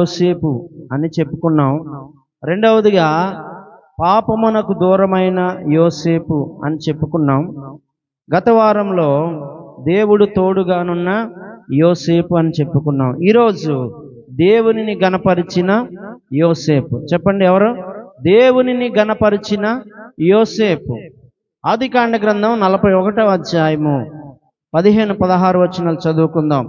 యోసేపు అని చెప్పుకున్నాం. రెండవదిగా పాపమునకు దూరమైన యోసేపు అని చెప్పుకున్నాం. గత వారంలో దేవుడు తోడుగానున్న యోసేపు అని చెప్పుకున్నాం. ఈరోజు దేవునిని గణపరిచిన యోసేపు. చెప్పండి ఎవరు? దేవునిని గణపరిచిన యోసేపు. ఆదికాండ గ్రంథం 41వ అధ్యాయము 15-16 వచనాలు చదువుకుందాం.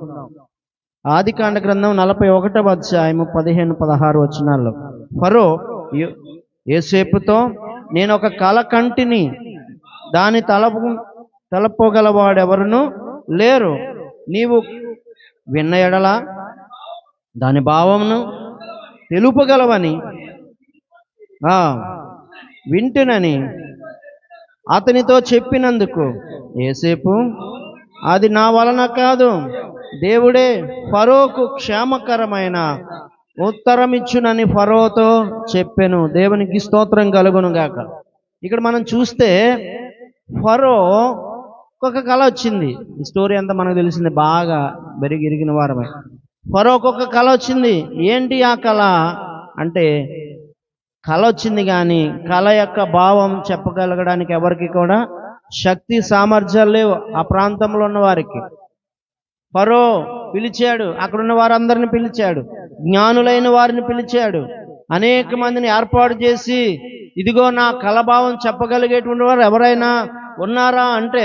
ఆదికాండ గ్రంథం 41వ అధ్యాయము 15-16 వచనాల్లో ఫరో యోసేపుతో, నేను ఒక కల కంటిని, దాని తలపోగలవాడెవరును లేరు. నీవు విన్న ఎడల దాని భావమును తెలుపగలవని వింటునని అతనితో చెప్పినందుకు యోసేపు, అది నా వలన కాదు, దేవుడే ఫరోకు క్షేమకరమైన ఉత్తరమిచ్చునని ఫరోతో చెప్పెను. దేవునికి స్తోత్రం కలుగును గాక. ఇక్కడ మనం చూస్తే ఫరో ఒక కళ వచ్చింది. ఈ స్టోరీ అంతా మనకు తెలిసింది, బాగా ఇరిగిన వారమే. ఫరోకు ఒక కళ వచ్చింది. ఏంటి ఆ కళ అంటే, కళ వచ్చింది కానీ కళ యొక్క భావం చెప్పగలగడానికి ఎవరికి కూడా శక్తి సామర్థ్యాలు లేవు ఆ ప్రాంతంలో ఉన్న వారికి. ఫరో పిలిచాడు, అక్కడున్న వారందరిని పిలిచాడు, జ్ఞానులైన వారిని పిలిచాడు, అనేక మందిని ఏర్పాటు చేసి, ఇదిగో నా కళభావం చెప్పగలిగేటువంటి వారు ఎవరైనా ఉన్నారా అంటే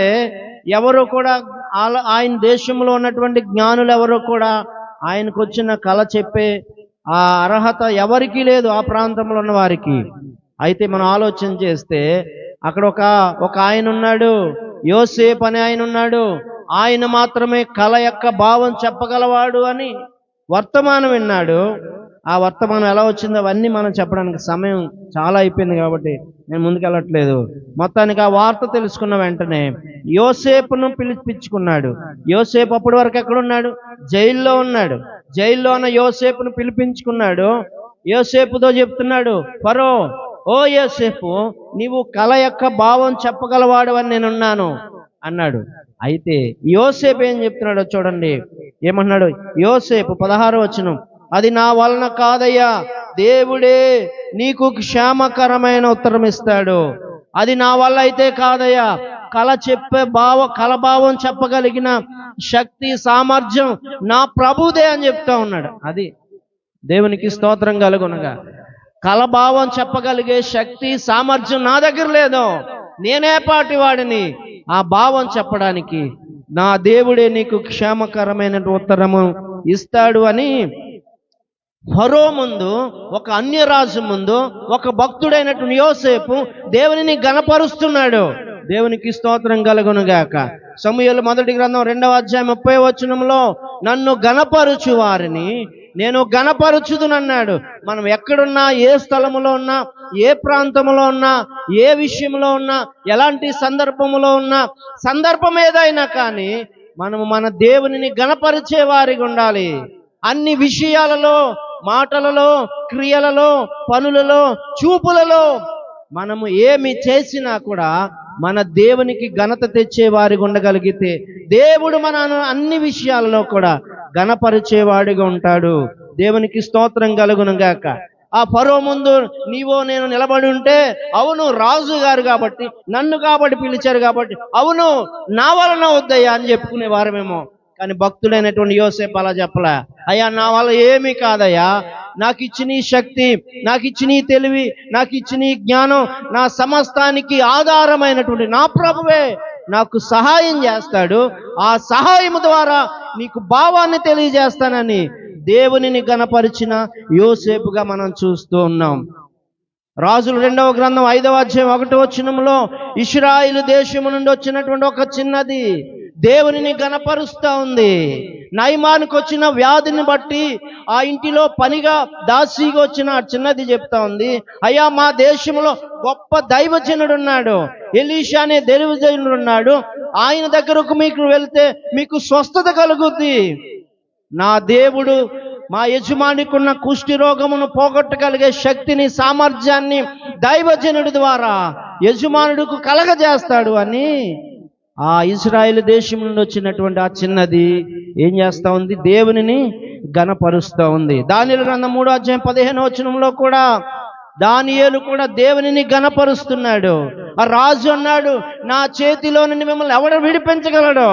ఎవరు కూడా, ఆయన దేశంలో ఉన్నటువంటి జ్ఞానులు ఎవరు కూడా ఆయనకు వచ్చిన కళ చెప్పే ఆ అర్హత ఎవరికీ లేదు ఆ ప్రాంతంలో ఉన్న వారికి. అయితే మనం ఆలోచన చేస్తే అక్కడ ఒక ఆయన ఉన్నాడు, యోసేపు అనే ఆయన ఉన్నాడు. ఆయన మాత్రమే కళ యొక్క భావం చెప్పగలవాడు అని వర్తమానం విన్నాడు. ఆ వర్తమానం ఎలా వచ్చిందో అవన్నీ మనం చెప్పడానికి సమయం చాలా అయిపోయింది కాబట్టి నేను ముందుకెళ్ళట్లేదు. మొత్తానికి ఆ వార్త తెలుసుకున్న వెంటనే యోసేపును పిలిపించుకున్నాడు. యోసేపు అప్పటి వరకు ఎక్కడున్నాడు? జైల్లో ఉన్నాడు. జైల్లో ఉన్న యోసేపును పిలిపించుకున్నాడు. యోసేపుతో చెప్తున్నాడు, ఫరో, ఓ యోసేపు, నీవు కళ యొక్క భావం చెప్పగలవాడు అని నేనున్నాను అన్నాడు. అయితే యోసేపు ఏం చెప్తున్నాడో చూడండి. ఏమన్నాడు యోసేపు? 16వ వచనం, అది నా వలన కాదయ్యా, దేవుడే నీకు క్షేమకరమైన ఉత్తరం ఇస్తాడు. అది నా వల్ల అయితే కాదయ్యా, కలభావం చెప్పగలిగిన శక్తి సామర్థ్యం నా ప్రభుదే అని చెప్తా ఉన్నాడు. అది దేవునికి స్తోత్రం కలుగునగా. కలభావం చెప్పగలిగే శక్తి సామర్థ్యం నా దగ్గర లేదు, నేనే పాటి వాడిని ఆ భావం చెప్పడానికి. నా దేవుడే నీకు క్షేమకరమైన ఉత్తరము ఇస్తాడు అని ఫరో ముందు, ఒక అన్యరాజు ముందు, ఒక భక్తుడైనటువంటి యోసేపు దేవునిని గణపరుస్తున్నాడు. దేవునికి స్తోత్రం కలుగును గాక. సమూయేలు మొదటి గ్రంథం 2వ అధ్యాయం 30వ వచనంలో, నన్ను గణపరుచు వారిని నేను గణపరచుదునన్నాడు. మనం ఎక్కడున్నా, ఏ స్థలములో ఉన్నా, ఏ ప్రాంతంలో ఉన్నా, ఏ విషయంలో ఉన్నా, ఎలాంటి సందర్భంలో ఉన్నా, సందర్భం ఏదైనా కానీ మనము మన దేవునిని గణపరిచే వారిగా ఉండాలి. అన్ని విషయాలలో, మాటలలో, క్రియలలో, పనులలో, చూపులలో మనము ఏమి చేసినా కూడా మన దేవునికి ఘనత తెచ్చే వారిగా ఉండగలిగితే దేవుడు మన అన్ని విషయాలలో కూడా ఘనపరిచేవాడిగా ఉంటాడు. దేవునికి స్తోత్రం కలుగును గాక. ఆ ఫరో ముందు నీవో నేను నిలబడి ఉంటే, అవును రాజు గారు కాబట్టి, నన్ను కాబట్టి పిలిచారు కాబట్టి, అవును నా వలన వద్దయ్యా అని చెప్పుకునే వారమేమో. కానీ భక్తుడైనటువంటి యోసేపు అలా చెప్పలే. అయ్యా, నా వల్ల ఏమీ కాదయ్యా, నాకు ఇచ్చిన ఈ శక్తి, నాకు ఇచ్చిన ఈ తెలివి, నాకు ఇచ్చిన ఈ జ్ఞానం, నా సమస్తానికి ఆధారమైనటువంటి నా ప్రభువే నాకు సహాయం చేస్తాడు. ఆ సహాయం ద్వారా నీకు భావాన్ని తెలియజేస్తానని దేవునిని గణపరిచిన యోసేపుగా మనం చూస్తూ ఉన్నాం. రాజుల 2వ గ్రంథం 5వ అధ్యాయం 1వ వచనంలో, ఇశ్రాయేలు దేశము నుండి వచ్చినటువంటి ఒక చిన్నది దేవునిని గణపరుస్తా ఉంది. నయమానికి వచ్చిన వ్యాధిని బట్టి ఆ ఇంటిలో పనిగా దాసీగా వచ్చిన ఆ చిన్నది చెప్తా ఉంది, అయ్యా, మా దేశంలో గొప్ప దైవజనుడు ఉన్నాడు, ఎలీషా అనే దైవజనుడు ఉన్నాడు, ఆయన దగ్గరకు మీకు వెళ్తే మీకు స్వస్థత కలుగుద్ది. నా దేవుడు మా యజమానికి ఉన్న కుష్టి రోగమును పోగొట్టగలిగే శక్తిని, సామర్థ్యాన్ని దైవజనుడి ద్వారా యజమానుడికి కలగజేస్తాడు అని ఆ ఇశ్రాయేలు దేశం నుండి వచ్చినటువంటి ఆ చిన్నది ఏం చేస్తా ఉంది? దేవునిని ఘనపరుస్తూ ఉంది. దానియేలు గ్రంథం 3:15 కూడా దానియేలు కూడా దేవునిని ఘనపరుస్తున్నాడు. ఆ రాజు అన్నాడు, నా చేతిలో నుండి మిమ్మల్ని ఎవడు విడిపించగలడు?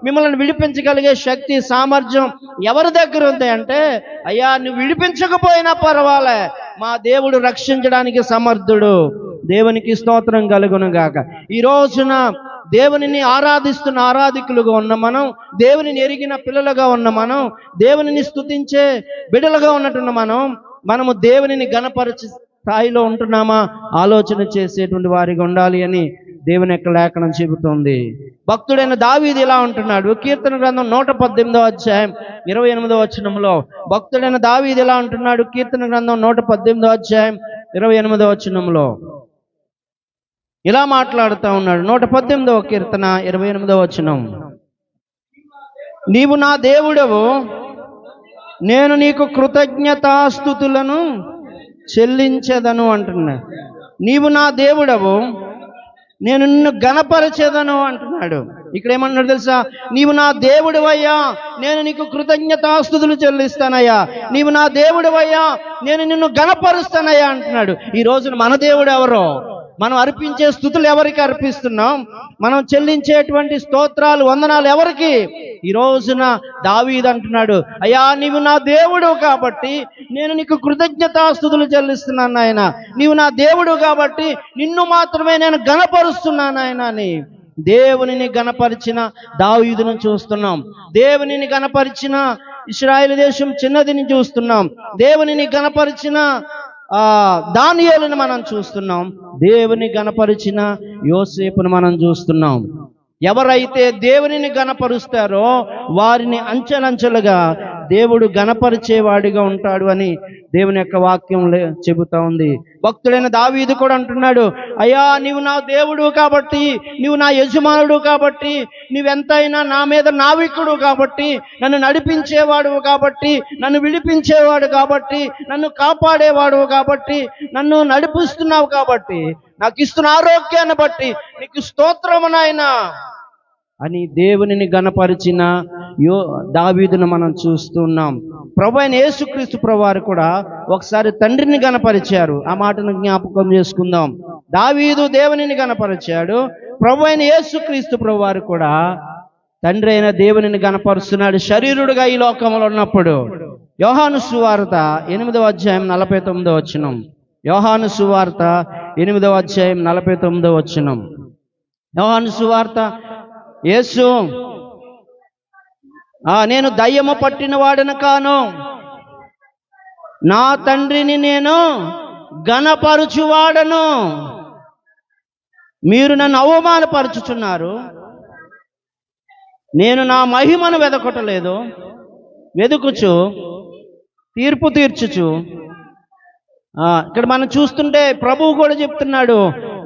మిమ్మల్ని విడిపించగలిగే శక్తి సామర్థ్యం ఎవరి దగ్గర ఉంది అంటే, అయ్యా నువ్వు విడిపించకపోయినా పర్వాలే, మా దేవుడు రక్షించడానికి సమర్థుడు. దేవునికి స్తోత్రం కలుగును గాక. ఈ రోజున దేవునిని ఆరాధిస్తున్న ఆరాధికులుగా ఉన్న మనం, దేవునిని ఎరిగిన పిల్లలుగా ఉన్న మనం, దేవునిని స్తుతించే బిడ్డలుగా ఉన్నట్టున్న మనము దేవునిని ఘనపరచే స్థాయిలో ఉంటున్నామా ఆలోచన చేసేటువంటి వారిగా ఉండాలి అని దేవుని యొక్క లేఖనం చెబుతోంది. భక్తుడైన దావీదు ఇలా ఉంటున్నాడు. కీర్తన గ్రంథం 118:28 భక్తుడైన దావీదు ఇలా ఉంటున్నాడు. కీర్తన గ్రంథం 118:28 ఇలా మాట్లాడుతూ ఉన్నాడు. 118వ కీర్తన 28వ నీవు నా దేవుడవు, నేను నీకు కృతజ్ఞతాస్తుతులను చెల్లించేదను అంటున్నాడు. నీవు నా దేవుడవు, నేను నిన్ను ఘనపరచేదను అంటున్నాడు. ఇక్కడ ఏమన్నాడు తెలుసా? నీవు నా దేవుడవయ్యా, నేను నీకు కృతజ్ఞతాస్తుతులు చెల్లిస్తానయ్యా. నీవు నా దేవుడవయ్యా, నేను నిన్ను ఘనపరుస్తానయ్యా అంటున్నాడు. ఈ రోజున మన దేవుడు ఎవరో? మనం అర్పించే స్తుతులు ఎవరికి అర్పిస్తున్నాం? మనం చెల్లించేటువంటి స్తోత్రాలు, వందనాలు ఎవరికి? ఈ రోజున దావీదు అంటున్నాడు, అయ్యా నీవు నా దేవుడు కాబట్టి నేను నీకు కృతజ్ఞతాస్తుతులు చెల్లిస్తున్నాను నాయన. నీవు నా దేవుడు కాబట్టి నిన్ను మాత్రమే నేను ఘనపరుస్తున్నాను ఆయన అని దేవునిని ఘనపరిచిన దావీదును చూస్తున్నాం. దేవునిని ఘనపరిచిన ఇశ్రాయేలు దేశం చిన్నదిని చూస్తున్నాం. దేవునిని ఘనపరిచిన దానియేలును మనం చూస్తున్నాం. దేవుని ఘనపరిచిన యోసేపును మనం చూస్తున్నాం. ఎవరైతే దేవునిని ఘనపరుస్తారో వారిని అంచెలంచెలుగా దేవుడు ఘనపరిచేవాడిగా ఉంటాడు అని దేవుని యొక్క వాక్యం చెబుతా ఉంది. భక్తుడైన దావీదు కూడా అంటున్నాడు, అయ్యా నీవు నా దేవుడు కాబట్టి, నీవు నా యజమానుడు కాబట్టి, నీవెంతైనా నా మీద నావికుడు కాబట్టి, నన్ను నడిపించేవాడు కాబట్టి, నన్ను విడిపించేవాడు కాబట్టి, నన్ను కాపాడేవాడు కాబట్టి, నన్ను నడిపిస్తున్నావు కాబట్టి, నాకు ఇస్తున్న ఆరోగ్యాన్ని బట్టి నీకు స్తోత్రము నాయనా అని దేవునిని ఘనపరిచిన దావీదును మనం చూస్తున్నాం. ప్రభువైన యేసుక్రీస్తు ప్రభువారు కూడా ఒకసారి తండ్రిని ఘనపరిచారు. ఆ మాటను జ్ఞాపకం చేసుకుందాం. దావీదు దేవునిని ఘనపరిచాడు. ప్రభువైన యేసుక్రీస్తు ప్రభువారు కూడా తండ్రి అయిన దేవునిని ఘనపరుస్తున్నాడు శరీరుడుగా ఈ లోకంలో ఉన్నప్పుడు. యోహాను సువార్త 8:49 యోహాను సువార్త 8:49 యోహాను సువార్త యేసు, నేను దయ్యము పట్టిన వాడను కాను, నా తండ్రిని నేను ఘనపరుచువాడను. మీరు నన్ను అవమానపరుచుచున్నారు. నేను నా మహిమను వెదకొట్టలేదు, వెదుకుచు తీర్పు తీర్చుచు. ఇక్కడ మనం చూస్తుంటే ప్రభువు కూడా చెప్తున్నాడు,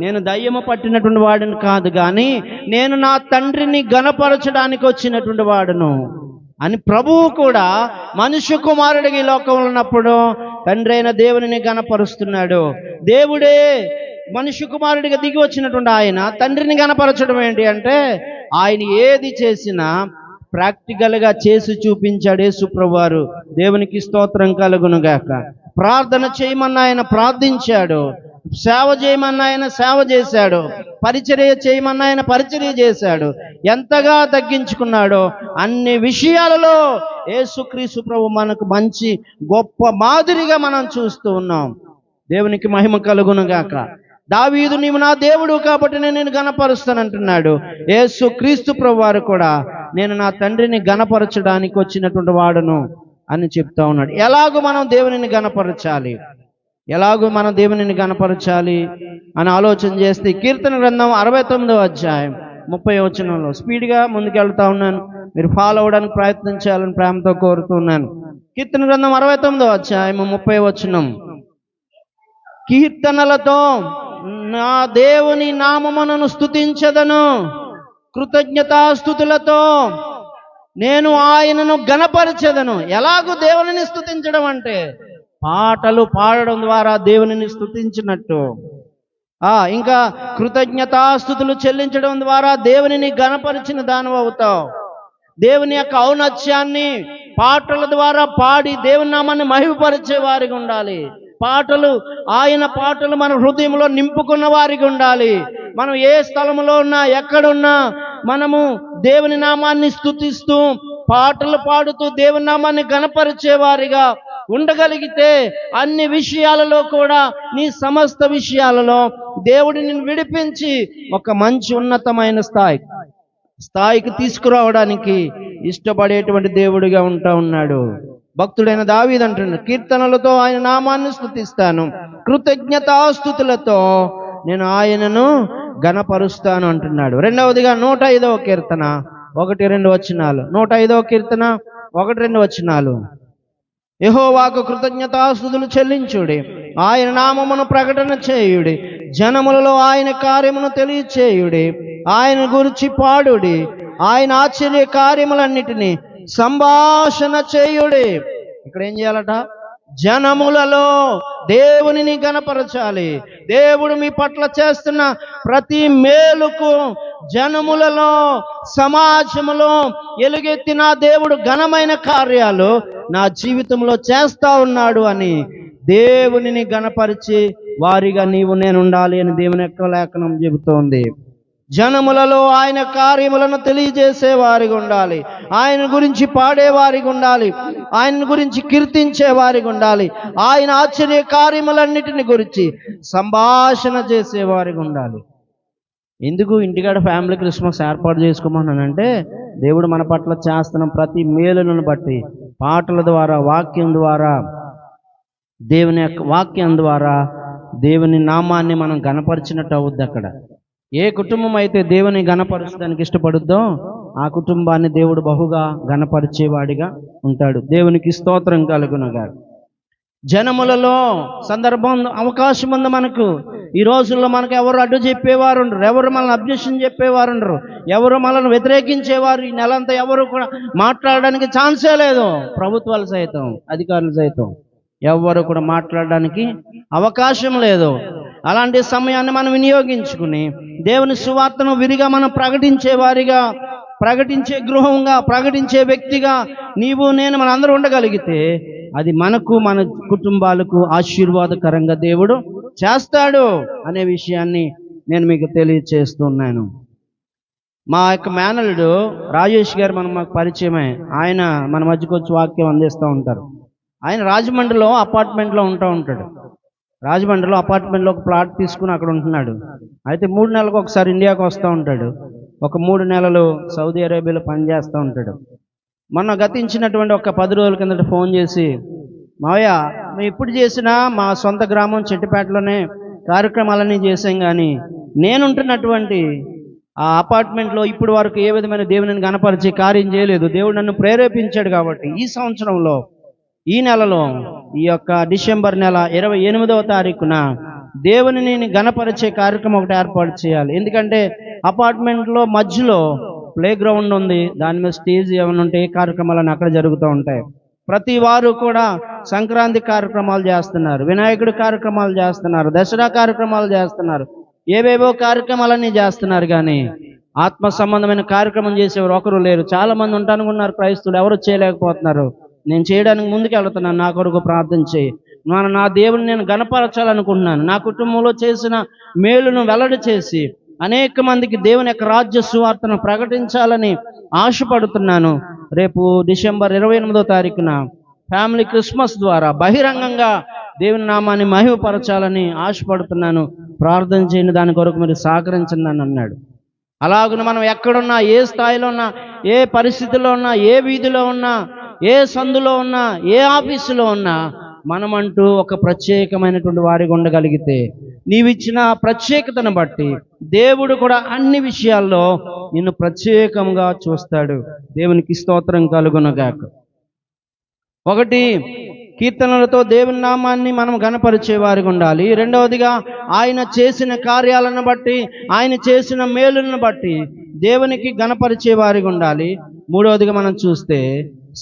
నేను దయ్యము పట్టినటువంటి వాడిని కాదు కానీ నేను నా తండ్రిని ఘనపరచడానికి వచ్చినటువంటి వాడును అని ప్రభువు కూడా మనుష్య కుమారుడికి ఈ లోకంలో ఉన్నప్పుడు తండ్రి అయిన దేవునిని ఘనపరుస్తున్నాడు. దేవుడే మనుష్య కుమారుడిగా దిగి వచ్చినటువంటి ఆయన తండ్రిని ఘనపరచడం ఏంటి అంటే, ఆయన ఏది చేసినా ప్రాక్టికల్గా చేసి చూపించాడు యేసు ప్రభువారు. దేవునికి స్తోత్రం కలుగును గాక. ప్రార్థన చేయమన్న ఆయన ప్రార్థించాడు, సేవ చేయమన్న ఆయన సేవ చేశాడు, పరిచర్య చేయమన్న ఆయన పరిచర్య చేశాడు. ఎంతగా తగ్గించుకున్నాడో అన్ని విషయాలలో యేసుక్రీస్తు ప్రభు మనకు మంచి గొప్ప మాదిరిగా మనం చూస్తూ ఉన్నాం. దేవునికి మహిమ కలుగును గాక. దావీదు నీవు నా దేవుడు కాబట్టి నేను ఘనపరుస్తానంటున్నాడు. యేసుక్రీస్తు ప్రభు వారు కూడా నేను నా తండ్రిని ఘనపరచడానికి వచ్చినటువంటి వాడును అని చెప్తా ఉన్నాడు. ఎలాగూ మనం దేవునిని ఘనపరచాలి, ఎలాగూ మనం దేవునిని ఘనపరచాలి అని ఆలోచన చేస్తే కీర్తన గ్రంథం 69:30 స్పీడ్గా ముందుకెళ్తా ఉన్నాను, మీరు ఫాలో అవడానికి ప్రయత్నం చేయాలని ప్రేమతో కోరుతున్నాను. కీర్తన గ్రంథం 69:30 కీర్తనలతో నా దేవుని నామమును స్తుతించదను, కృతజ్ఞతాస్తుతులతో నేను ఆయనను ఘనపరచెదను. ఎలాగూ దేవునిని స్తుతించడం అంటే పాటలు పాడడం ద్వారా దేవునిని స్తుతించినట్టు, ఇంకా కృతజ్ఞతాస్తుతులు చెల్లించడం ద్వారా దేవునిని ఘనపరిచిన దానవు అవుతావు. దేవుని యొక్క ఔన్నత్యాన్ని పాటల ద్వారా పాడి దేవుని నామాన్ని మహిమపరిచే వారిగా ఉండాలి. ఆయన పాటలు మన హృదయంలో నింపుకున్న వారికి ఉండాలి. మనం ఏ స్థలంలో ఉన్నా, ఎక్కడున్నా మనము దేవుని నామాన్ని స్తుతిస్తూ పాటలు పాడుతూ దేవుని నామాన్ని గణపరిచే వారిగా ఉండగలిగితే అన్ని విషయాలలో కూడా, నీ సమస్త విషయాలలో దేవుడు నిన్ను విడిపించి ఒక మంచి ఉన్నతమైన స్థాయికి తీసుకురావడానికి ఇష్టపడేటువంటి దేవుడిగా ఉన్నాడు. భక్తుడైన దావీదు అంటున్నాడు, కీర్తనలతో ఆయన నామాన్ని స్తుతిస్తాను, కృతజ్ఞతాస్తుతులతో నేను ఆయనను గణపరుస్తాను అంటున్నాడు. రెండవదిగా 105వ కీర్తన 1-2 వచనాలు. 105వ కీర్తన 1-2 వచనాలు. యెహోవాకు కృతజ్ఞతాస్తుతులు చెల్లించుడి, ఆయన నామమును ప్రకటన చేయుడి, జనములలో ఆయన కార్యమును తెలియచేయుడి, ఆయన గురించి పాడుడి, ఆయన ఆశ్చర్య కార్యములన్నిటినీ సంభాషణ చేయుడి. ఇక్కడ ఏం చేయాలట? జనములలో దేవునిని గణపరచాలి. దేవుడు మీ పట్ల చేస్తున్న ప్రతి మేలుకు జనములలో, సమాజములో ఎలుగెత్తి నా దేవుడు ఘనమైన కార్యాలు నా జీవితంలో చేస్తా ఉన్నాడు అని దేవునిని గణపరిచి వారిగా నేను ఉండాలి అని దేవుని యొక్క లేఖనం చెబుతోంది. జనములలో ఆయన కార్యములను తెలియజేసే వారిగా ఉండాలి, ఆయన గురించి పాడేవారిగా ఉండాలి, ఆయన గురించి కీర్తించే వారిగా ఉండాలి, ఆయన ఆశ్చర్య కార్యములన్నిటిని గురించి సంభాషణ చేసేవారిగా ఉండాలి. ఎందుకు ఇంటికాడ ఫ్యామిలీ క్రిస్మస్ ఏర్పాటు చేసుకోమన్నానంటే, దేవుడు మన పట్ల చేస్తున్న ప్రతి మేలులను బట్టి పాటల ద్వారా, వాక్యం ద్వారా, దేవుని యొక్క వాక్యం ద్వారా దేవుని నామాన్ని మనం గణపరిచినట్టు అవుద్ది. అక్కడ ఏ కుటుంబం అయితే దేవుని గణపరచడానికి ఇష్టపడుద్దో ఆ కుటుంబాన్ని దేవుడు బహుగా గణపరిచేవాడిగా ఉంటాడు. దేవునికి స్తోత్రం కలుగునుగా. జనములలో సందర్భం, అవకాశం ఉంది మనకు. ఈ రోజుల్లో మనకు ఎవరు అడ్డు చెప్పేవారు ఉండరు, ఎవరు మనల్ని అబ్జెక్షన్ చెప్పేవారు ఉండరు, ఎవరు మనల్ని వ్యతిరేకించేవారు ఈ నెలంతా ఎవరు కూడా మాట్లాడడానికి ఛాన్సే లేదు. ప్రభుత్వాలు సైతం, అధికారులు సైతం ఎవరు కూడా మాట్లాడడానికి అవకాశం లేదు. అలాంటి సమయాన్ని మనం వినియోగించుకుని దేవుని సువార్తను విరిగా మనం ప్రకటించే వారిగా, ప్రకటించే గృహంగా, ప్రకటించే వ్యక్తిగా నీవు నేను మనందరూ ఉండగలిగితే అది మనకు, మన కుటుంబాలకు ఆశీర్వాదకరంగా దేవుడు చేస్తాడు అనే విషయాన్ని నేను మీకు తెలియచేస్తున్నాను. మా యొక్క మేనల్లుడు రాజేష్ గారు మాకు పరిచయమే. ఆయన మన మధ్యకు వచ్చి వాక్యం అందిస్తూ ఉంటారు. ఆయన రాజమండ్రిలో అపార్ట్మెంట్లో ఉంటాడు. రాజమండ్రిలో అపార్ట్మెంట్లో ఒక ప్లాట్ తీసుకుని అక్కడ ఉంటున్నాడు. అయితే 3 నెలలకు ఒకసారి ఇండియాకు వస్తూ ఉంటాడు. ఒక 3 నెలలు సౌదీ అరేబియాలో పనిచేస్తూ ఉంటాడు. మొన్న గతించినటువంటి ఒక 10 రోజుల కిందట ఫోన్ చేసి, మావయ్య మేము ఇప్పుడు చేసినా మా సొంత గ్రామం చెట్టిపేటలోనే కార్యక్రమాలన్నీ చేసాం, కానీ నేనుంటున్నటువంటి ఆ అపార్ట్మెంట్లో ఇప్పుడు వరకు ఏ విధమైన దేవుని గణపరిచే కార్యం చేయలేదు. దేవుడు నన్ను ప్రేరేపించాడు కాబట్టి ఈ సంవత్సరంలో, ఈ నెలలో, ఈ యొక్క డిసెంబర్ నెల 28వ తారీఖున దేవునిని గణపరిచే కార్యక్రమం ఒకటి ఏర్పాటు చేయాలి. ఎందుకంటే అపార్ట్మెంట్లో మధ్యలో ప్లే గ్రౌండ్ ఉంది, దాని మీద స్టేజ్ ఏమైనా ఉంటే ఏ కార్యక్రమాలను అక్కడ జరుగుతూ ఉంటాయి. ప్రతి వారు కూడా సంక్రాంతి కార్యక్రమాలు చేస్తున్నారు, వినాయకుడి కార్యక్రమాలు చేస్తున్నారు, దసరా కార్యక్రమాలు చేస్తున్నారు, ఏవేవో కార్యక్రమాలన్నీ చేస్తున్నారు, కానీ ఆత్మ సంబంధమైన కార్యక్రమం చేసేవారు ఒకరు లేరు. చాలా మంది ఉంటానుకున్నారు క్రైస్తవులు, ఎవరు చేయలేకపోతున్నారు. నేను చేయడానికి ముందుకు వెళ్తున్నాను, నా కొరకు ప్రార్థన చేయి. నా దేవుని నేను గణపరచాలనుకుంటున్నాను. నా కుటుంబంలో చేసిన మేలును వెల్లడి చేసి అనేక మందికి దేవుని యొక్క రాజ్య సువార్తను ప్రకటించాలని ఆశపడుతున్నాను. రేపు డిసెంబర్ 28వ తారీఖున ఫ్యామిలీ క్రిస్మస్ ద్వారా బహిరంగంగా దేవుని నామాన్ని మహిమపరచాలని ఆశపడుతున్నాను. ప్రార్థన చేయని దాని కొరకు మీరు సహకరించండి అని అన్నాడు. అలాగున మనం ఎక్కడున్నా, ఏ స్థాయిలో ఉన్నా, ఏ పరిస్థితిలో ఉన్నా, ఏ వీధిలో ఉన్నా, ఏ సందులో ఉన్నా, ఏ ఆఫీసులో ఉన్నా, మనమంటూ ఒక ప్రత్యేకమైనటువంటి వారిగా ఉండగలిగితే నీవిచ్చిన ప్రత్యేకతను బట్టి దేవుడు కూడా అన్ని విషయాల్లో నిన్ను ప్రత్యేకంగా చూస్తాడు. దేవునికి స్తోత్రం కలుగునుగాక. 1, కీర్తనలతో దేవుని నామాన్ని మనం గణపరిచే వారిగా ఉండాలి. రెండవదిగా ఆయన చేసిన కార్యాలను బట్టి, ఆయన చేసిన మేలులను బట్టి దేవునికి గణపరిచే వారిగా ఉండాలి. మూడవదిగా మనం చూస్తే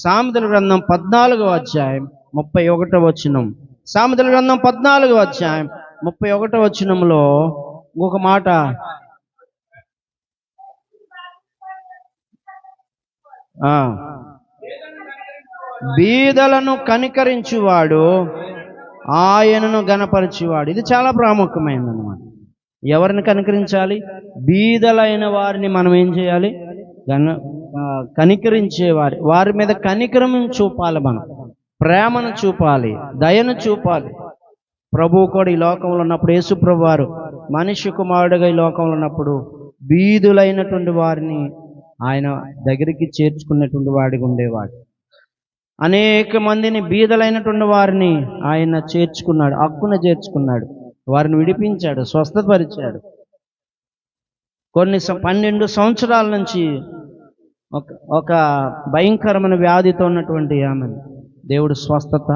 సామెతల గ్రంథం 14వ అధ్యాయం 31వ వచనం. సామెతల గ్రంథం 14వ అధ్యాయం 31వ వచనంలో ఒక మాట, ఆ, బీదలను కనికరించువాడు ఆయనను గణపరిచేవాడు. ఇది చాలా ప్రాముఖ్యమైనది అన్నమాట. ఎవరిని కనికరించాలి? బీదలైన వారిని మనం ఏం చేయాలి? కనికరించేవారి వారి మీద కనికరం చూపాలి, మనం ప్రేమను చూపాలి, దయను చూపాలి. ప్రభువు కూడా ఈ లోకంలో ఉన్నప్పుడు, యేసు ప్రభు వారు మనిషి కుమారుడుగా ఈ లోకంలో ఉన్నప్పుడు బీదులైనటువంటి వారిని ఆయన దగ్గరికి చేర్చుకున్నటువంటి వాడిగా ఉండేవాడు. అనేక మందిని బీదలైనటువంటి వారిని ఆయన చేర్చుకున్నాడు, హక్కున చేర్చుకున్నాడు, వారిని విడిపించాడు, స్వస్థపరిచాడు. 12 సంవత్సరాల నుంచి ఒక భయంకరమైన వ్యాధితో ఉన్నటువంటి ఆమెను దేవుడు స్వస్థత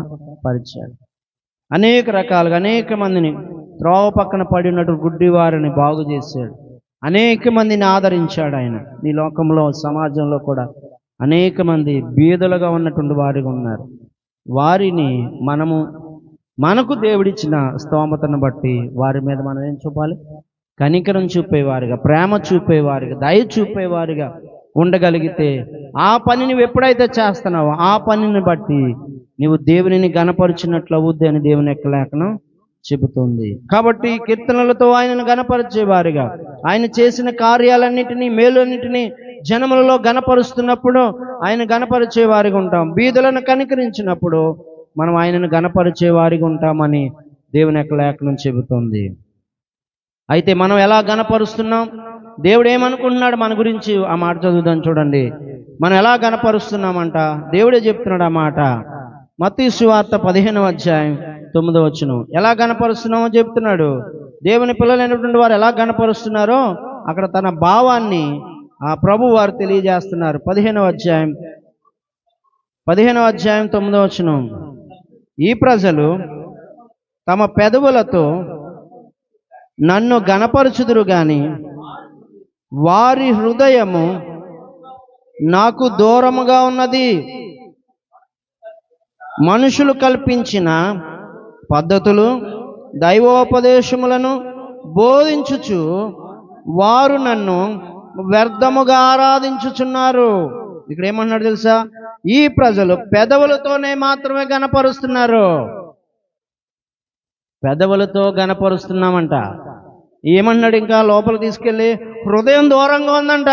పరిచాడు. అనేక రకాలుగా అనేక మందిని, త్రోవ పక్కన పడి ఉన్నటువంటి గుడ్డి వారిని బాగు చేశాడు. అనేక మందిని ఆదరించాడు ఆయన. ఈ లోకంలో సమాజంలో కూడా అనేక మంది బీదలుగా ఉన్నటువంటి వారిగా ఉన్నారు. వారిని మనకు దేవుడిచ్చిన స్తోమతను బట్టి వారి మీద మనం ఏం చూపాలి? కనికరం చూపేవారిగా, ప్రేమ చూపేవారిగా, దయ చూపేవారిగా ఉండగలిగితే ఆ పని నువ్వు ఎప్పుడైతే చేస్తున్నావో ఆ పనిని బట్టి నీవు దేవునిని గణపరిచినట్లు అవుద్ది అని దేవుని యొక్క లేఖనం చెబుతుంది. కాబట్టి కీర్తనలతో ఆయనను గణపరిచేవారిగా, ఆయన చేసిన కార్యాలన్నిటినీ, మేలన్నిటినీ జనములలో గణపరుస్తున్నప్పుడు ఆయన గణపరిచేవారిగా ఉంటాం. బీదలను కనికరించినప్పుడు మనం ఆయనను గణపరిచేవారిగా ఉంటామని దేవుని యొక్క లేఖనం చెబుతుంది. అయితే మనం ఎలా గణపరుస్తున్నాం? దేవుడు ఏమనుకుంటున్నాడు మన గురించి? ఆ మాట చదువుదాం చూడండి. మనం ఎలా గణపరుస్తున్నామంట దేవుడే చెప్తున్నాడు ఆ మాట. మత్తయి సువార్త 15వ అధ్యాయం 9వ వచనం. ఎలా గణపరుస్తున్నామో చెప్తున్నాడు. దేవుని పిల్లలైనటువంటి వారు ఎలా గణపరుస్తున్నారో అక్కడ తన భావాన్ని ఆ ప్రభు వారు తెలియజేస్తున్నారు. 15వ అధ్యాయం 9వ వచనం. ఈ ప్రజలు తమ పెదవులతో నన్ను గణపరచుదురు గాని వారి హృదయము నాకు దూరముగా ఉన్నది. మనుషులు కల్పించిన పద్ధతులు, దైవోపదేశములను బోధించుచు వారు నన్ను వ్యర్థముగా ఆరాధించుచున్నారు. ఇక్కడ ఏమన్నాడు తెలుసా? ఈ ప్రజలు పెదవులతోనే మాత్రమే గణపరుస్తున్నారు. పెదవులతో గణపరుస్తున్నామంట. ఏమన్నాడు ఇంకా లోపల తీసుకెళ్ళి? హృదయం దూరంగా ఉందంట.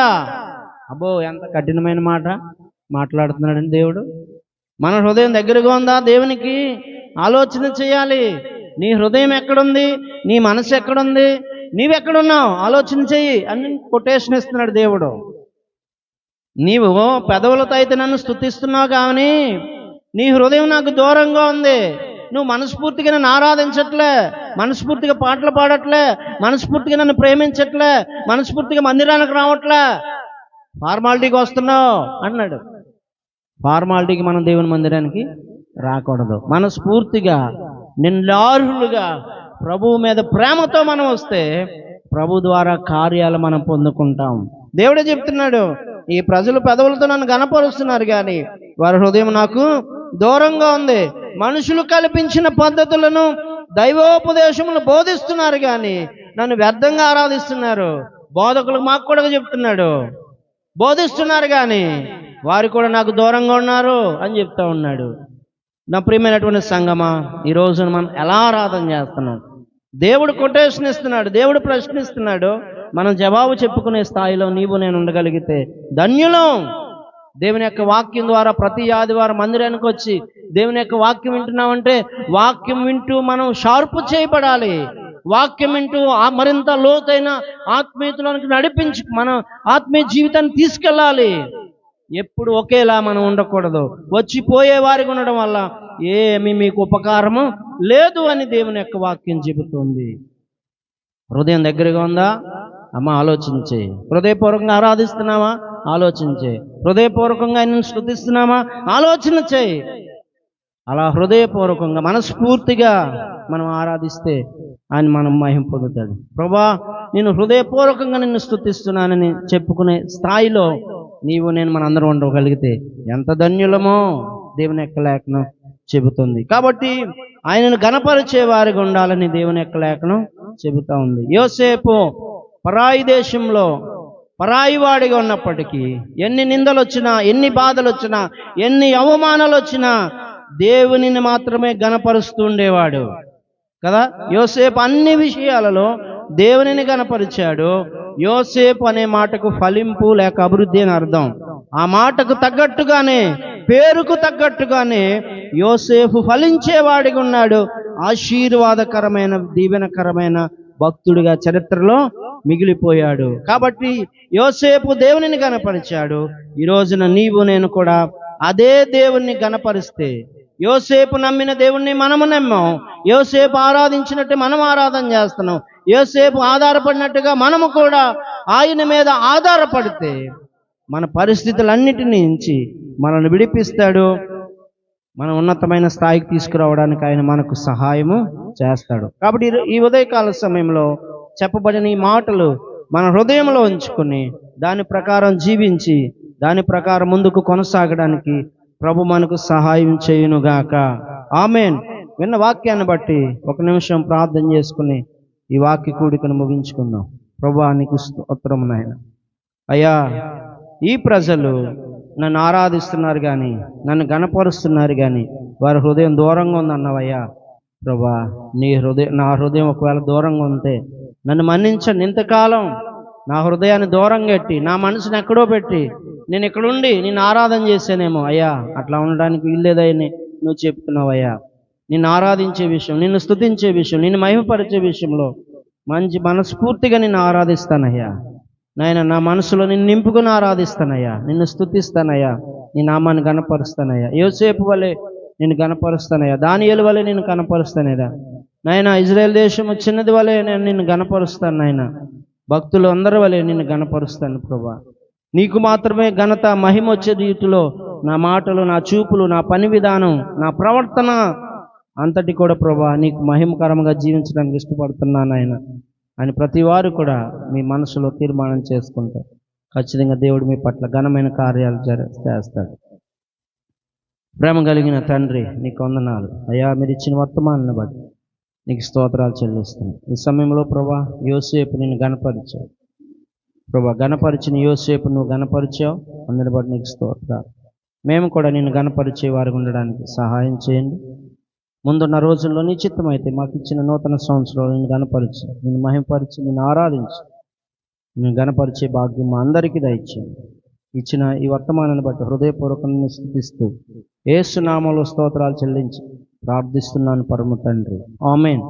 అబ్బో, ఎంత కఠినమైన మాట మాట్లాడుతున్నాడండి దేవుడు. మన హృదయం దగ్గరగా ఉందా దేవునికి? ఆలోచన చేయాలి. నీ హృదయం ఎక్కడుంది? నీ మనసు ఎక్కడుంది? నీవెక్కడున్నావు? ఆలోచన చెయ్యి అని కొటేషన్ ఇస్తున్నాడు దేవుడు. నీవు పెదవులతో అయితే నన్ను స్తుతిస్తున్నావు కానీ నీ హృదయం నాకు దూరంగా ఉంది. నువ్వు మనస్ఫూర్తిగా నన్ను ఆరాధించట్లే, మనస్ఫూర్తిగా పాటలు పాడట్లే, మనస్ఫూర్తిగా నన్ను ప్రేమించట్లే, మనస్ఫూర్తిగా మందిరానికి రావట్లే, ఫార్మాలిటీకి వస్తున్నావు అన్నాడు. ఫార్మాలిటీకి మనం దేవుని మందిరానికి రాకూడదు. మనస్ఫూర్తిగా నిండార్హులుగా ప్రభువు మీద ప్రేమతో మనం వస్తే ప్రభు ద్వారా కార్యాలు మనం పొందుకుంటాం. దేవుడే చెప్తున్నాడు, ఈ ప్రజలు పెదవులతో నన్ను గణపరుస్తున్నారు కానీ వారి హృదయం నాకు దూరంగా ఉంది. మనుషులు కల్పించిన పద్ధతులను, దైవోపదేశములు బోధిస్తున్నారు కానీ నన్ను వ్యర్థంగా ఆరాధిస్తున్నారు. బోధకులు మాకు కూడా చెప్తున్నాడు, బోధిస్తున్నారు కానీ వారు కూడా నాకు దూరంగా ఉన్నారు అని చెప్తా ఉన్నాడు. నా ప్రియమైనటువంటి సంగమా, ఈ రోజున మనం ఎలా ఆరాధన చేస్తున్నాం? దేవుడు కొటేషన్ ఇస్తున్నాడు, దేవుడు ప్రశ్నిస్తున్నాడు. మనం జవాబు చెప్పుకునే స్థాయిలో నీవు నేను ఉండగలిగితే ధన్యులం. దేవుని యొక్క వాక్యం ద్వారా ప్రతి ఆదివారం మందిరానికి వచ్చి దేవుని యొక్క వాక్యం వింటున్నామంటే వాక్యం వింటూ మనం షార్పు చేయబడాలి. వాక్యం వింటూ మరింత లోతైన ఆత్మీయతలోనికి నడిపించి మన ఆత్మీయ జీవితాన్ని తీసుకెళ్ళాలి. ఎప్పుడు ఒకేలా మనం ఉండకూడదు. వచ్చిపోయే వారికి ఉండడం వల్ల ఏమి మీకు ఉపకారము లేదు అని దేవుని యొక్క వాక్యం చెబుతుంది. హృదయం దగ్గరగా ఉందా? అమ్మ ఆలోచించే. హృదయపూర్వకంగా ఆరాధిస్తున్నావా? ఆలోచించే. హృదయపూర్వకంగా ఆయనను స్తుతిస్తున్నామా? ఆలోచన చేయి. అలా హృదయపూర్వకంగా మనస్ఫూర్తిగా మనం ఆరాధిస్తే ఆయన మనం మహిమ పొందుతాడు. ప్రభా, నేను హృదయపూర్వకంగా నిన్ను స్తుతిస్తున్నానని చెప్పుకునే స్థాయిలో నీవు నేను మనందరం ఉండగలిగితే ఎంత ధన్యులమో దేవుని యొక్క లేఖనం చెబుతుంది. కాబట్టి ఆయనను గణపరిచే వారిగా ఉండాలని దేవుని యొక్క లేఖనం చెబుతా ఉంది. యోసేపు పరాయి దేశంలో పరాయివాడిగా ఉన్నప్పటికీ ఎన్ని నిందలు వచ్చినా, ఎన్ని బాధలు వచ్చినా, ఎన్ని అవమానాలు వచ్చినా దేవునిని మాత్రమే గణపరుస్తూ ఉండేవాడు కదా. యోసేపు అన్ని విషయాలలో దేవునిని గణపరిచాడు. యోసేపు అనే మాటకు ఫలింపు లేక అభివృద్ధి అని అర్థం. ఆ మాటకు తగ్గట్టుగానే, పేరుకు తగ్గట్టుగానే యోసేపు ఫలించేవాడిగా ఉన్నాడు. ఆశీర్వాదకరమైన, దీవెనకరమైన భక్తుడిగా చరిత్రలో మిగిలిపోయాడు. కాబట్టి యోసేపు దేవునిని గణపరిచాడు. ఈ రోజున నీవు నేను కూడా అదే దేవుణ్ణి గణపరిస్తే, యోసేపు నమ్మిన దేవుణ్ణి మనము నమ్మాం, యోసేపు ఆరాధించినట్టు మనం ఆరాధన చేస్తున్నాం, యోసేపు ఆధారపడినట్టుగా మనము కూడా ఆయన మీద ఆధారపడితే మన పరిస్థితులన్నిటి నుంచి మనల్ని విడిపిస్తాడు. మన ఉన్నతమైన స్థాయికి తీసుకురావడానికి ఆయన మనకు సహాయము చేస్తాడు. కాబట్టి ఈ ఉదయకాల సమయంలో చెప్పబడిన ఈ మాటలు మన హృదయంలో ఉంచుకుని దాని ప్రకారం జీవించి దాని ప్రకారం ముందుకు కొనసాగడానికి ప్రభు మనకు సహాయం చేయునుగాక. ఆమేన్. విన్న వాక్యాన్ని బట్టి ఒక నిమిషం ప్రార్థన చేసుకుని ఈ వాక్య కూడికను ముగించుకుందాం. ప్రభువా నీకు స్తోత్రము నాయన. అయ్యా, ఈ ప్రజలు నన్ను ఆరాధిస్తున్నారు కానీ, నన్ను గణపరుస్తున్నారు కానీ వారి హృదయం దూరంగా ఉందన్నవయ్యా. ప్రభా, నా హృదయం ఒకవేళ దూరంగా ఉంటే నన్ను మన్నించండి. ఇంతకాలం నా హృదయాన్ని దూరంగా పెట్టి, నా మనసుని ఎక్కడో పెట్టి నేను ఇక్కడుండి నిన్ను ఆరాధన చేశానేమో అయ్యా. అట్లా ఉండడానికి వీల్లేదని నువ్వు చెప్తున్నావయ్యా. నిన్ను ఆరాధించే విషయం, నిన్ను స్తుతించే విషయం, నిన్ను మహిమపరిచే విషయంలో మంచి మనస్ఫూర్తిగా నిన్ను ఆరాధిస్తానయ్యా. నాయన, నా మనసులో నిన్ను నింపుకుని ఆరాధిస్తానయ్యా, నిన్ను స్తుతిస్తానయ్యా, నీ నామాన్ని గణపరుస్తానయ్యా. యోసేపు వలె నేను గణపరుస్తానయ్యా, దానియేలు వలె నేను గణపరుస్తానయ్యా. నాయన, ఇజ్రాయెల్ దేశము చిన్నది వలె నేను నిన్ను గణపరుస్తాను నాయన. భక్తులు అందరి వలె నిన్ను గణపరుస్తాను ప్రభా. నీకు మాత్రమే ఘనత, మహిమ వచ్చే రీతిలో నా మాటలు, నా చూపులు, నా పని విధానం, నా ప్రవర్తన అంతటి కూడా ప్రభా నీకు మహిమకరంగా జీవించడానికి ఇష్టపడుతున్నాను ఆయన అని ప్రతి వారు కూడా మీ మనసులో తీర్మానం చేసుకుంటారు. ఖచ్చితంగా దేవుడు మీ పట్ల ఘనమైన కార్యాలు చేస్తాడు. ప్రేమ కలిగిన తండ్రి, నీకు వందనాలు అయ్యా. మీరు ఇచ్చిన వర్తమానాన్ని బట్టి నీకు స్తోత్రాలు చెల్లిస్తున్నాను. ఈ సమయంలో ప్రభా యోసేపు నిన్ను గణపరిచావు ప్రభా. గణపరిచిన యోసేపు నువ్వు గణపరిచావు, అందుని బట్టి నీకు స్తోత్రాలు. మేము కూడా నిన్ను గణపరిచే వారికి ఉండడానికి సహాయం చేయండి. ముందున్న రోజుల్లో నీ చిత్తమైతే మాకు ఇచ్చిన నూతన సంవత్సరంలో నిన్ను గణపరిచి, నిన్ను మహిమపరిచి, నిన్ను ఆరాధించి, నిన్ను గణపరిచే భాగ్యం మా అందరికీ దయచేయండి. ఇచ్చిన ఈ వర్తమానాన్ని బట్టి హృదయపూర్వకంగా స్తుతిస్తూ యేసు నామములో స్తోత్రాలు చెల్లించి ప్రార్థిస్తున్నాను పరమ తండ్రి. ఆమేన్.